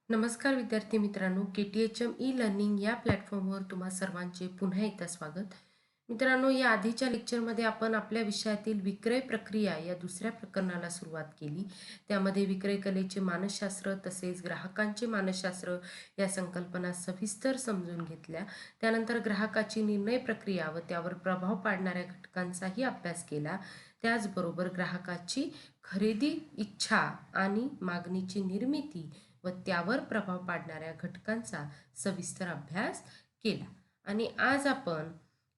नमस्कार विद्यार्थी मित्रांनो, KTHM ई लर्निंग या प्लॅटफॉर्मवर तुम्हा सर्वांचे पुन्हा एकदा स्वागत. मित्रांनो, या आधीच्या लेक्चरमध्ये आपण आपल्या विषयातील विक्रय प्रक्रिया या दुसऱ्या प्रकरणाला सुरुवात केली. त्यामध्ये विक्रय कलेचे मानसशास्त्र तसेच ग्राहकांचे मानसशास्त्र या संकल्पना सविस्तर समजून घेतल्या. त्यानंतर ग्राहकाची निर्णय प्रक्रिया व त्यावर प्रभाव पाडणाऱ्या घटकांचाही अभ्यास केला. त्याचबरोबर ग्राहकाची खरेदी इच्छा आणि मागणीची निर्मिती व त्यावर प्रभाव पाडणाऱ्या घटकांचा सविस्तर अभ्यास केला. आणि आज आपण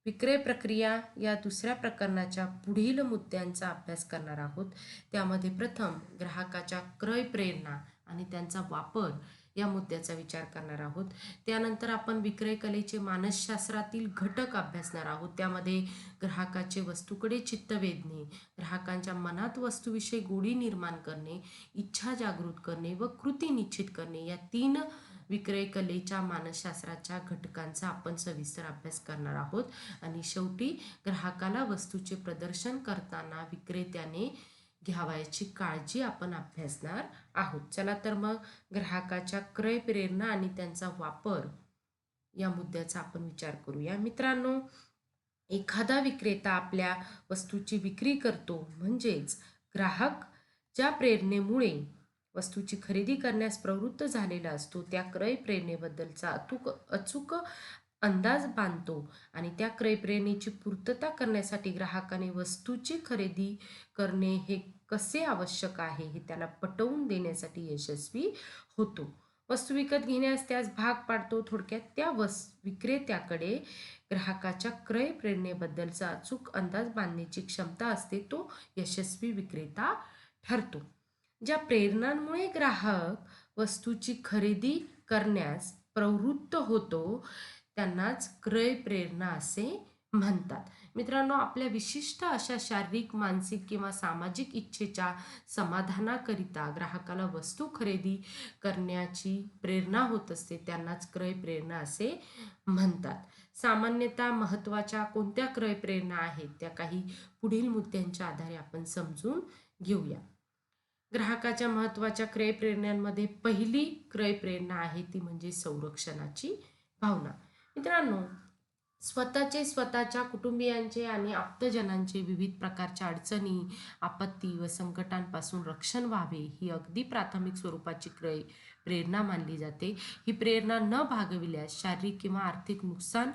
विक्रय प्रक्रिया या दुसऱ्या प्रकरणाच्या पुढील मुद्द्यांचा अभ्यास करणार आहोत. त्यामध्ये प्रथम ग्राहकाच्या क्रय प्रेरणा आणि त्यांचा वापर या मुद्द्याचा विचार करणार आहोत. त्यानंतर आपण विक्रय कलेचे मानसशास्त्रातील घटक अभ्यासणार आहोत. त्यामध्ये ग्राहकाचे वस्तूकडे चित्त वेधणे, ग्राहकांच्या मनात वस्तूविषयी गोडी निर्माण करणे, इच्छा जागृत करणे व कृती निश्चित करणे या 3 विक्रय कलेच्या मानसशास्त्राच्या घटकांचा आपण सविस्तर अभ्यास करणार आहोत. आणि शेवटी ग्राहकाला वस्तूचे प्रदर्शन करताना विक्रेत्याने घ्यावयाची काळजी आपण अभ्यासणार आहोत. चला तर मग ग्राहकाच्या क्रय प्रेरणा आणि त्यांचा वापर या मुद्द्याचा आपण विचार करूया. मित्रांनो, एखादा विक्रेता आपल्या वस्तूची विक्री करतो म्हणजेच ग्राहक ज्या प्रेरणेमुळे वस्तूची खरेदी करण्यास प्रवृत्त झालेला असतो त्या क्रय प्रेरणेबद्दलचा अचूक अंदाज बांधतो आणि त्या क्रय प्रेरणेची पूर्तता करण्यासाठी ग्राहकाने वस्तूची खरेदी करणे हे कसे आवश्यक आहे हे त्याला पटवून देण्यासाठी यशस्वी होतो. वस्तू विकत घेण्यास त्यास भाग पाडतो. थोडक्यात त्या विक्रेत्याकडे ग्राहकाच्या क्रय प्रेरणेबद्दलचा अचूक अंदाज बांधण्याची क्षमता असते, तो यशस्वी विक्रेता ठरतो. ज्या प्रेरणांमुळे ग्राहक वस्तूची खरेदी करण्यास प्रवृत्त होतो त्यांनाच क्रय प्रेरणा असे म्हणतात. मित्रांनो, आपल्या विशिष्ट अशा शारीरिक, मानसिक किंवा सामाजिक इच्छेच्या समाधानाकरिता ग्राहकाला वस्तू खरेदी करण्याची प्रेरणा होत असते त्यांनाच क्रय प्रेरणा असे म्हणतात. सामान्यतः महत्त्वाच्या कोणत्या क्रय प्रेरणा आहेत त्या काही पुढील मुद्द्यांच्या आधारे आपण समजून घेऊया. ग्राहकाच्या महत्त्वाच्या क्रय प्रेरणांमध्ये पहिली क्रय प्रेरणा आहे ती म्हणजे संरक्षणाची भावना. मित्रांनो, स्वतःच्या कुटुंबियांचे आणि आप्तजनांचे विविध प्रकारच्या अडचणी, आपत्ती व संकटांपासून रक्षण व्हावे ही अगदी प्राथमिक स्वरूपाची क्रय प्रेरणा मानली जाते. ही प्रेरणा न भागविल्यास शारीरिक किंवा आर्थिक नुकसान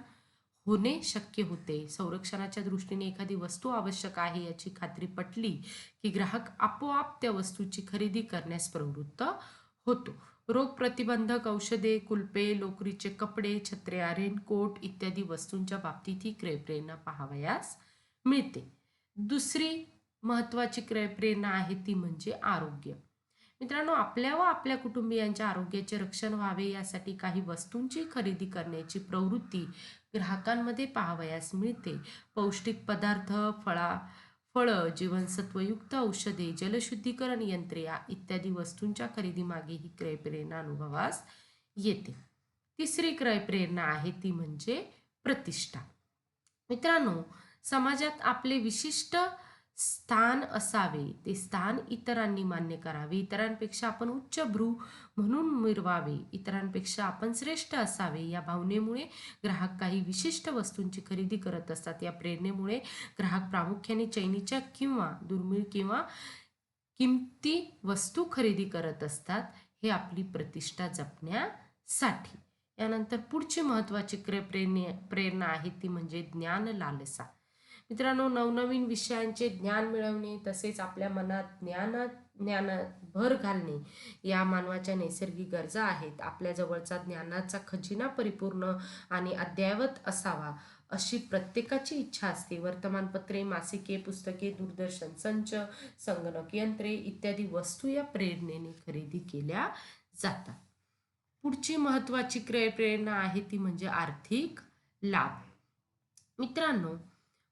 होणे शक्य होते. संरक्षणाच्या दृष्टीने एखादी वस्तू आवश्यक आहे याची खात्री पटली की ग्राहक आपोआप त्या वस्तूची खरेदी करण्यास प्रवृत्त होतो. रोग प्रतिबंधक औषधे, कुलपे, लोकरीचे कपडे, छत्र्या, रेनकोट इत्यादी वस्तूंच्या बाबतीत ही क्रय प्रेरणा पाहावयास मिळते. दुसरी महत्त्वाची क्रय प्रेरणा आहे ती म्हणजे आरोग्य. मित्रांनो, आपल्या व आपल्या कुटुंबियांच्या आरोग्याचे रक्षण व्हावे यासाठी काही वस्तूंची खरेदी करण्याची प्रवृत्ती ग्राहकांमध्ये पाहावयास मिळते. पौष्टिक पदार्थ, फळं, जीवनसत्वयुक्त औषधे, जलशुद्धीकरण यंत्रे इत्यादी वस्तूंच्या खरेदीमागे ही क्रय प्रेरणा अनुभवास येते. तिसरी क्रय प्रेरणा आहे ती म्हणजे प्रतिष्ठा. मित्रांनो, समाजात आपले विशिष्ट स्थान असावे, ते स्थान इतरांनी मान्य करावे, इतरांपेक्षा आपण उच्चभ्रू म्हणून मिरवावे, इतरांपेक्षा आपण श्रेष्ठ असावे या भावनेमुळे ग्राहक काही विशिष्ट वस्तूंची खरेदी करत असतात. या प्रेरणेमुळे ग्राहक प्रामुख्याने चैनीच्या किंवा दुर्मिळ किंवा किमती वस्तू खरेदी करत असतात, हे आपली प्रतिष्ठा जपण्यासाठी. यानंतर पुढची महत्त्वाची क्रय प्रेरणा आहे ती म्हणजे ज्ञान लालसा. मित्रांनो, नवनवीन विषयांचे ज्ञान मिळवणे तसेच आपल्या मनात ज्ञानात भर घालणे या मानवाच्या नैसर्गिक गरजा आहेत. आपल्या जवळचा ज्ञानाचा खजिना परिपूर्ण आणि अद्ययावत असावा अशी प्रत्येकाची इच्छा असते. वर्तमानपत्रे, मासिके, पुस्तके, दूरदर्शन संच, संगणक यंत्रे इत्यादी वस्तू या प्रेरणेने खरेदी केल्या जातात. पुढची महत्त्वाची क्रय प्रेरणा आहे ती म्हणजे आर्थिक लाभ. मित्रांनो,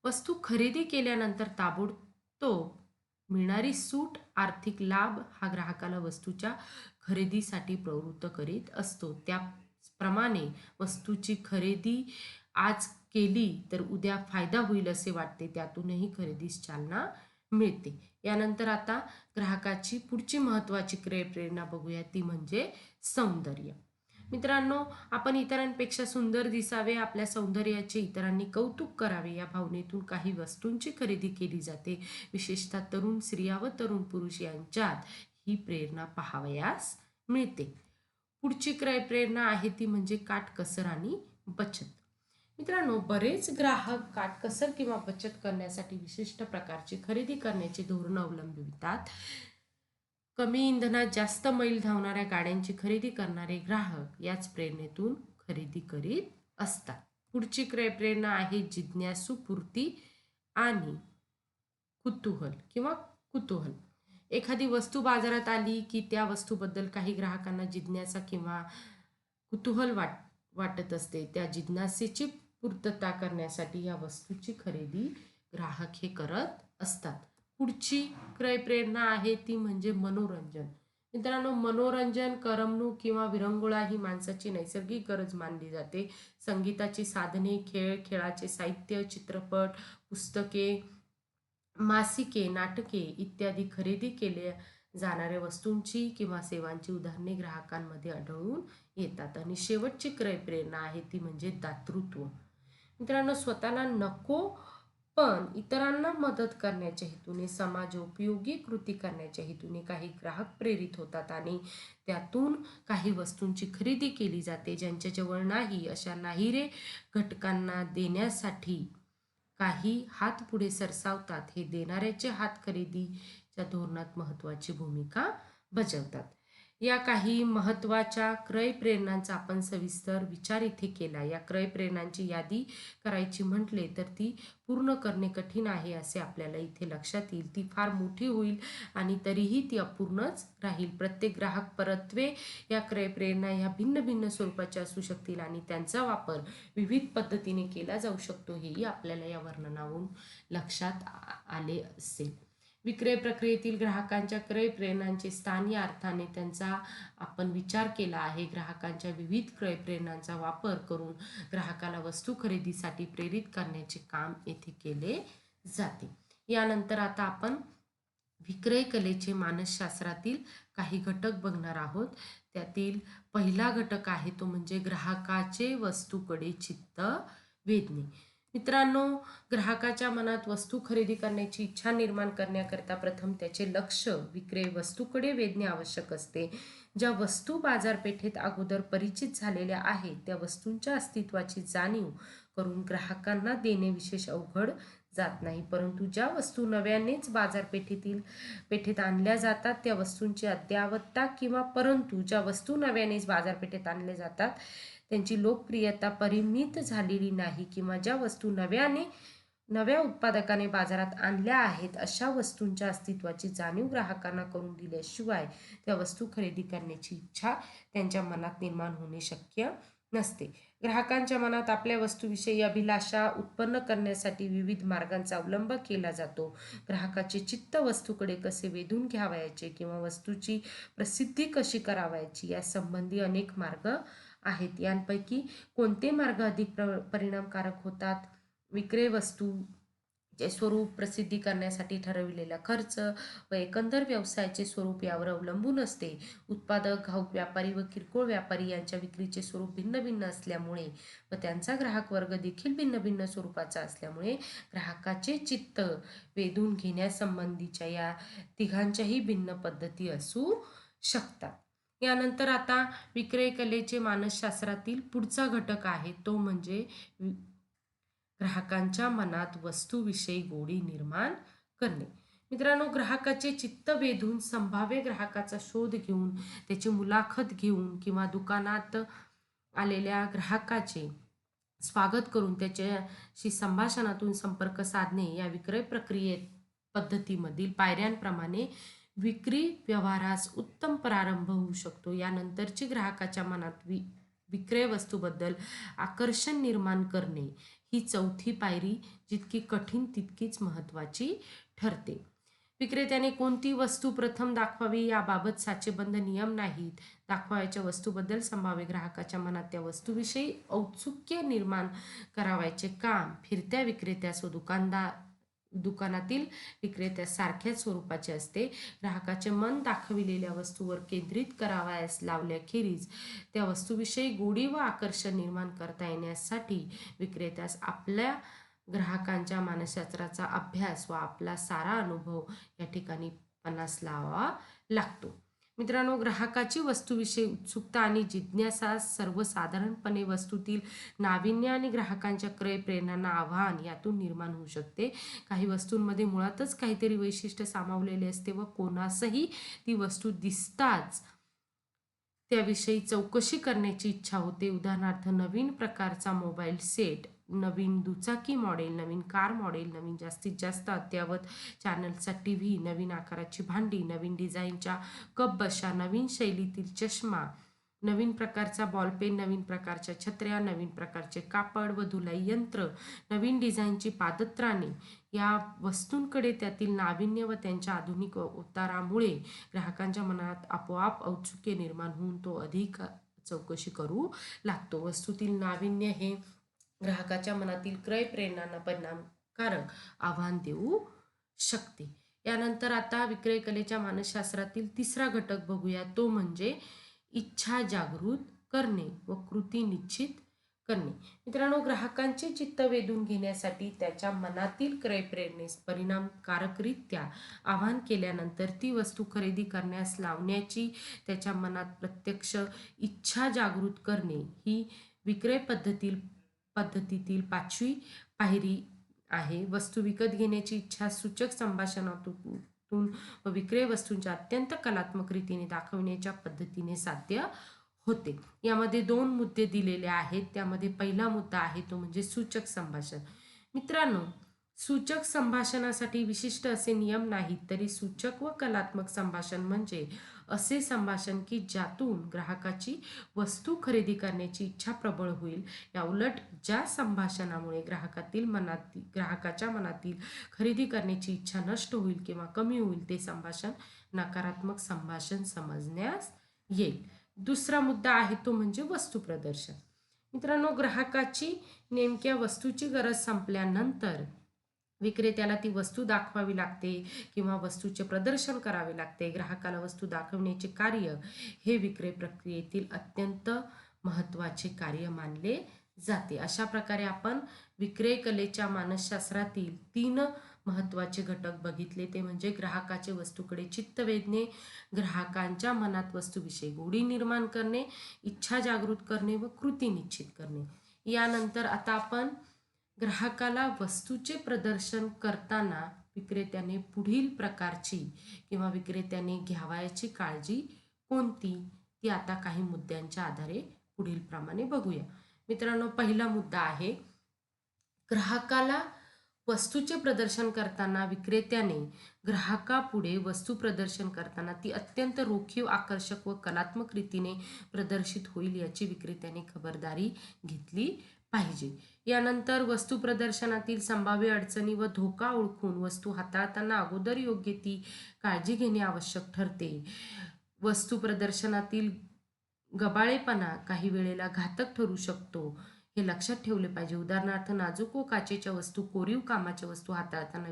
वस्तू खरेदी केल्यानंतर ताबडतोब मिळणारी सूट, आर्थिक लाभ हा ग्राहकाला वस्तूच्या खरेदीसाठी प्रवृत्त करीत असतो. त्याप्रमाणे वस्तूची खरेदी आज केली तर उद्या फायदा होईल असे वाटते, त्यातूनही खरेदीस चालना मिळते. यानंतर आता ग्राहकाची पुढची महत्त्वाची क्रय प्रेरणा बघूया, ती म्हणजे सौंदर्य. मित्रांनो, आपण इतरांपेक्षा सुंदर दिसावे, आपल्या सौंदर्याचे इतरांनी कौतुक करावे या भावनेतून काही वस्तूंची खरेदी केली जाते. विशेषतः तरुण स्त्रिया व तरुण पुरुष यांच्यात ही प्रेरणा पाहावयास मिळते. पुढची क्रय प्रेरणा आहे ती म्हणजे काटकसर आणि बचत. मित्रांनो, बरेच ग्राहक काटकसर किंवा बचत करण्यासाठी विशिष्ट प्रकारची खरेदी करण्याचे धोरण अवलंबितात. कमी इंधनात जास्त मैल धावणाऱ्या गाड्यांची खरेदी करणारे ग्राहक याच प्रेरणेतून खरेदी करीत असतात. पुढची क्रय प्रेरणा आहे जिज्ञासूपूर्ती आणि कुतूहल. एखादी वस्तू बाजारात आली की त्या वस्तूबद्दल काही ग्राहकांना जिज्ञासा किंवा कुतूहल वाटत असते. त्या जिज्ञासेची पूर्तता करण्यासाठी या वस्तूची खरेदी ग्राहक हे करत असतात. पुढची क्रय प्रेरणा आहे ती म्हणजे मनोरंजन. मित्रांनो, मनोरंजन, करमणूक किंवा विरंगुळा ही माणसाची नैसर्गिक गरज मानली जाते. संगीताची साधने, खेळाचे साहित्य, चित्रपट, पुस्तके, मासिके, नाटके इत्यादी खरेदी केल्या जाणाऱ्या वस्तूंची किंवा सेवांची उदाहरणे ग्राहकांमध्ये आढळून येतात. आणि शेवटची क्रय प्रेरणा आहे ती म्हणजे दातृत्व. मित्रांनो, स्वतःला नको पण इतरांना मदत करण्याच्या हेतूने, समाजोपयोगी कृती करण्याच्या हेतूने काही ग्राहक प्रेरित होतात आणि त्यातून काही वस्तूंची खरेदी केली जाते. ज्यांच्याजवळ नाही अशा नाहीरे घटकांना देण्यासाठी काही हात पुढे सरसावतात. हे देणाऱ्याचे हात खरेदीच्या धोरणात महत्त्वाची भूमिका बजावतात. या काही महत्त्वाच्या क्रय प्रेरणांचा आपण सविस्तर विचार इथे केला. या क्रय प्रेरणांची यादी करायची म्हटले तर ती पूर्ण करणे कठीण आहे असे आपल्याला इथे लक्षात येईल. ती फार मोठी होईल आणि तरीही ती अपूर्णच राहील. प्रत्येक ग्राहक परत्वे या क्रय प्रेरणा ह्या भिन्न भिन्न स्वरूपाच्या असू शकतील आणि त्यांचा वापर विविध पद्धतीने केला जाऊ शकतो, हेही आपल्याला या वर्णनावरून लक्षात आले असेल. विक्रय प्रक्रियेतील ग्राहकांच्या क्रय प्रेरणांचे स्थान या अर्थाने त्यांचा आपण विचार केला आहे. ग्राहकांच्या विविध क्रय प्रेरणांचा वापर करून ग्राहकाला वस्तू खरेदीसाठी प्रेरित करण्याचे काम येथे केले जाते. यानंतर आता आपण विक्रय कलेचे मानसशास्त्रातील काही घटक बघणार आहोत. त्यातील पहिला घटक आहे तो म्हणजे ग्राहकाचे वस्तूकडे चित्त वेधणे. मित्रांनो, ग्राहकाच्या मनात वस्तू खरेदी करण्याची इच्छा निर्माण करण्याकरता प्रथम त्याचे लक्ष विक्रय वस्तूकडे वेधणे आवश्यक असते. ज्या वस्तू बाजारपेठेत अगोदर परिचित झालेल्या आहेत त्या वस्तूंच्या अस्तित्वाची जाणीव करून ग्राहकांना देणे विशेष अवघड जात नाही. परंतु ज्या वस्तू नव्यानेच पेठेत आणल्या जातात त्या वस्तूंची अद्ययावतता परंतु ज्या वस्तू नव्यानेच बाजारपेठेत आणल्या जातात त्यांची लोकप्रियता परिमित झालेली नाही किंवा ज्या वस्तू नव्या उत्पादकाने बाजारात आणल्या आहेत अशा वस्तूंच्या अस्तित्वाची जाणीव ग्राहकांना करून दिल्याशिवाय त्या वस्तू खरेदी करण्याची इच्छा त्यांच्या मनात निर्माण होणे शक्य नसते. ग्राहकांच्या मनात आपल्या वस्तूविषयी अभिलाषा उत्पन्न करण्यासाठी विविध मार्गांचा अवलंब केला जातो. ग्राहकाचे चित्त वस्तूकडे कसे वेधून घ्यावयाचे किंवा वस्तूची प्रसिद्धी कशी करावयाची या संबंधी अनेक मार्ग आहेत. यांपैकी कोणते मार्ग अधिक परिणामकारक होतात? विक्रय वस्तूचे स्वरूप, प्रसिद्धी करण्यासाठी ठरविलेला खर्च व एकंदर व्यवसायाचे स्वरूप यावर अवलंबून असते. उत्पादक, घाऊक व्यापारी व किरकोळ व्यापारी यांच्या विक्रीचे स्वरूप भिन्न भिन्न असल्यामुळे व त्यांचा ग्राहक वर्ग देखील भिन्न भिन्न स्वरूपाचा असल्यामुळे ग्राहकाचे चित्त वेधून घेण्यासंबंधीच्या या तिघांच्याही भिन्न पद्धती असू शकतात. यानंतर आता विक्रय कलेचे मानसशास्त्रातील पुढचा घटक आहे तो म्हणजे ग्राहकांच्या मनात वस्तूविषयी गोडी निर्माण करणे. मित्रांनो, ग्राहकाचे चित्त वेधून संभाव्य ग्राहकाचा शोध घेऊन त्याची मुलाखत घेऊन किंवा दुकानात आलेल्या ग्राहकाचे स्वागत करून त्याच्याशी संभाषणातून संपर्क साधणे या विक्रय प्रक्रियेत पद्धतीमधील पायऱ्यांप्रमाणे विक्री व्यवहारास उत्तम प्रारंभ होऊ शकतो. यानंतरची ग्राहकाच्या मनात विक्रय वस्तूबद्दल आकर्षण निर्माण करणे ही चौथी पायरी जितकी कठीण तितकीच महत्त्वाची ठरते. विक्रेत्याने कोणती वस्तू प्रथम दाखवावी याबाबत साचेबंद नियम नाहीत. दाखवायच्या वस्तूबद्दल संभाव्य ग्राहकाच्या मनात त्या वस्तूविषयी औत्सुक्य निर्माण करावयाचे काम फिरत्या विक्रेत्यास व दुकानातील विक्रेत्या सारख्याच स्वरूपाचे असते. ग्राहकाचे मन दाखविलेल्या वस्तूवर केंद्रित करावयास लावल्याखेरीज त्या वस्तूविषयी गोडी व आकर्षण निर्माण करता येण्यासाठी विक्रेत्यास आपल्या ग्राहकांच्या मानसशास्त्राचा अभ्यास व आपला सारा अनुभव या ठिकाणी पणास लावावा लागतो. मित्रांनो, ग्राहकाची वस्तूविषयी उत्सुकता आणि जिज्ञासा सर्वसाधारणपणे वस्तूतील नाविन्य आणि ग्राहकांच्या क्रय प्रेरणांना आव्हान यातून निर्माण होऊ शकते. काही वस्तूंमध्ये मुळातच काहीतरी वैशिष्ट्य सामावलेले असते व कोणासही ती वस्तू दिसताच त्याविषयी चौकशी करण्याची इच्छा होते. उदाहरणार्थ, नवीन प्रकारचा मोबाईल सेट, नवीन दुचाकी मॉडेल, नवीन कार मॉडेल, नवीन जास्तीत जास्त अद्ययावत चॅनलचा टीव्ही, नवीन आकाराची भांडी, नवीन डिझाईनच्या कप बशा, नवीन शैलीतील चष्मा, नवीन प्रकारचा बॉलपेन, नवीन प्रकारच्या छत्र्या, नवीन प्रकारचे कापड व धुलाई यंत्र, नवीन डिझाईनची पादत्राणे या वस्तूंकडे त्यातील नाविन्य व त्यांच्या आधुनिक अवतारामुळे ग्राहकांच्या मनात आपोआप औत्सुक्य निर्माण होऊन तो अधिक चौकशी करू लागतो. वस्तूतील नाविन्य हे ग्राहकाच्या मनातील क्रय प्रेरणांना परिणामकारक आव्हान देऊ शकते. यानंतर आता विक्रय कलेच्या मानसशास्त्रातील तिसरा घटक बघूया, तो म्हणजे इच्छा जागृत करणे व कृती निश्चित करणे. मित्रांनो, ग्राहकांचे चित्त वेधून घेण्यासाठी त्याच्या मनातील क्रय प्रेरणेस परिणामकारकरित्या आवाहन केल्यानंतर ती वस्तू खरेदी करण्यास लावण्याची त्याच्या मनात प्रत्यक्ष इच्छा जागृत करणे ही विक्रय पद्धतीतील 5वी पायरी आहे. वस्तू विकत घेण्याची इच्छा सूचक संभाषणातून व विक्रय वस्तूंच्या अत्यंत कलात्मक रीतीने दाखवण्याच्या पद्धतीने साध्य होते. यामध्ये 2 मुद्दे दिलेले आहेत. त्यामध्ये पहिला मुद्दा आहे तो म्हणजे सूचक संभाषण. मित्रांनो, सूचक संभाषणासाठी विशिष्ट असे नियम नाहीत, तरी सूचक व कलात्मक संभाषण म्हणजे असे संभाषण की ज्यातून ग्राहकाची वस्तू खरेदी करण्याची इच्छा प्रबळ होईल. या उलट ज्या संभाषणामुळे ग्राहकाच्या मनातील खरेदी करण्याची इच्छा नष्ट होईल किंवा कमी होईल ते संभाषण नकारात्मक संभाषण समजण्यास येईल. दुसरा मुद्दा आहे तो म्हणजे वस्तू प्रदर्शन. मित्रांनो, ग्राहकाची नेमक्या वस्तूची गरज संपल्यानंतर विक्रेत्याला ती वस्तू दाखवावी लागते किंवा वस्तूचे प्रदर्शन करावे लागते. ग्राहकाला वस्तू दाखवण्याचे कार्य हे विक्रय प्रक्रियेतील अत्यंत महत्त्वाचे कार्य मानले जाते. अशा प्रकारे आपण विक्रय कलेच्या मानसशास्त्रातील 3 महत्त्वाचे घटक बघितले, ते म्हणजे ग्राहकाचे वस्तूकडे चित्त वेधणे, ग्राहकांच्या मनात वस्तूविषयी गोडी निर्माण करणे, इच्छा जागृत करणे व कृती निश्चित करणे. यानंतर आता आपण ग्राहकाला वस्तूचे प्रदर्शन करताना विक्रेत्याने पुढील प्रकारची किंवा विक्रेत्याने घ्यावयाची काळजी कोणती ती आता काही मुद्द्यांच्या आधारे पुढील प्रमाणे बघूया. मित्रांनो, पहिला मुद्दा आहे, ग्राहकाला वस्तूचे प्रदर्शन करताना विक्रेत्याने ग्राहकापुढे वस्तू प्रदर्शन करताना ती अत्यंत रोखीव, आकर्षक व कलात्मक रीतीने प्रदर्शित होईल याची विक्रेत्याने खबरदारी घेतली पाहिजे. यानंतर वस्तू प्रदर्शनातील संभाव्य अडचणी व धोका ओळखून वस्तू हाताळताना अगोदर योग्य ती काळजी घेणे आवश्यक ठरते. वस्तू प्रदर्शनातील गबाळेपणा काही वेळेला घातक ठरू शकतो, हे लक्षात ठेवले पाहिजे. उदाहरणार्थ, नाजूक व काचेच्या वस्तू, कोरीव कामाच्या वस्तू हाताळताना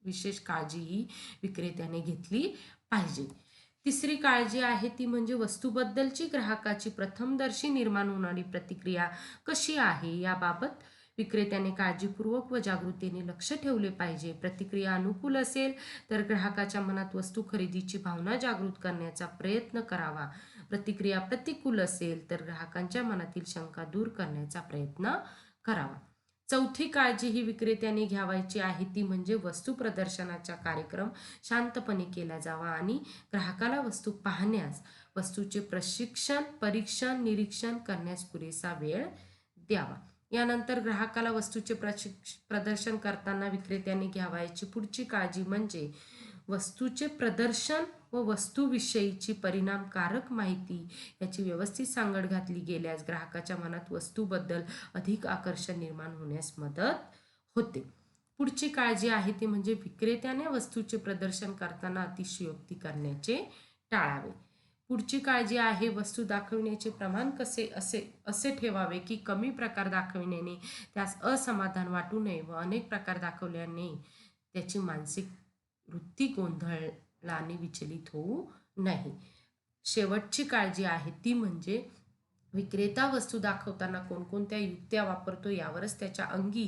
विशेष काळजी ही विक्रेत्याने घेतली पाहिजे. तिसरी काळजी आहे ती म्हणजे वस्तूबद्दलची ग्राहकाची प्रथमदर्शी निर्माण होणारी प्रतिक्रिया कशी आहे याबाबत विक्रेत्याने काळजीपूर्वक व जागृतीने लक्ष ठेवले पाहिजे. प्रतिक्रिया अनुकूल असेल तर ग्राहकाच्या मनात वस्तू खरेदीची भावना जागृत करण्याचा प्रयत्न करावा. प्रतिक्रिया प्रतिकूल असेल तर ग्राहकांच्या मनातील शंका दूर करण्याचा प्रयत्न करावा. चौथी काळजी ही विक्रेत्याने घ्यावायची आहे ती म्हणजे वस्तू प्रदर्शनाचा कार्यक्रम शांतपणे केला जावा आणि ग्राहकाला वस्तू पाहण्यास, वस्तूचे परीक्षण, निरीक्षण करण्यास पुरेसा वेळ द्यावा. यानंतर ग्राहकाला वस्तूचे प्रदर्शन करताना विक्रेत्याने घ्यावायची पुढची काळजी म्हणजे वस्तूचे प्रदर्शन व वस्तूविषयीची परिणामकारक माहिती याची व्यवस्थित सांगड घातली गेल्यास ग्राहकाच्या मनात वस्तूबद्दल अधिक आकर्षण निर्माण होण्यास मदत होते. पुढची काळजी आहे ती म्हणजे विक्रेत्याने वस्तूचे प्रदर्शन करताना अतिशयोक्ती करण्याचे टाळावे. पुढची काळजी आहे वस्तू दाखविण्याचे प्रमाण असे ठेवावे की कमी प्रकार दाखविण्याने त्यास असमाधान वाटू नये व अनेक प्रकार दाखवल्याने त्याची मानसिक वृत्ती गोंधळाने विचलित होऊ नाही. शेवटची काळजी आहे ती म्हणजे विक्रेता वस्तू दाखवताना कोणकोणत्या युक्त्या वापरतो यावरच त्याच्या अंगी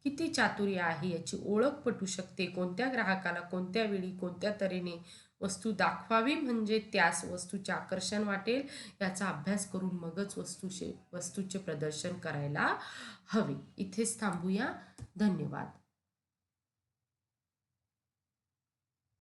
किती चातुर्य आहे याची ओळख पटू शकते. कोणत्या ग्राहकाला कोणत्या वेळी कोणत्या तऱ्हेने वस्तू दाखवावी म्हणजे त्यास वस्तूचे आकर्षण वाटेल याचा अभ्यास करून मगच वस्तूचे प्रदर्शन करायला हवे. इथेच थांबूया. धन्यवाद.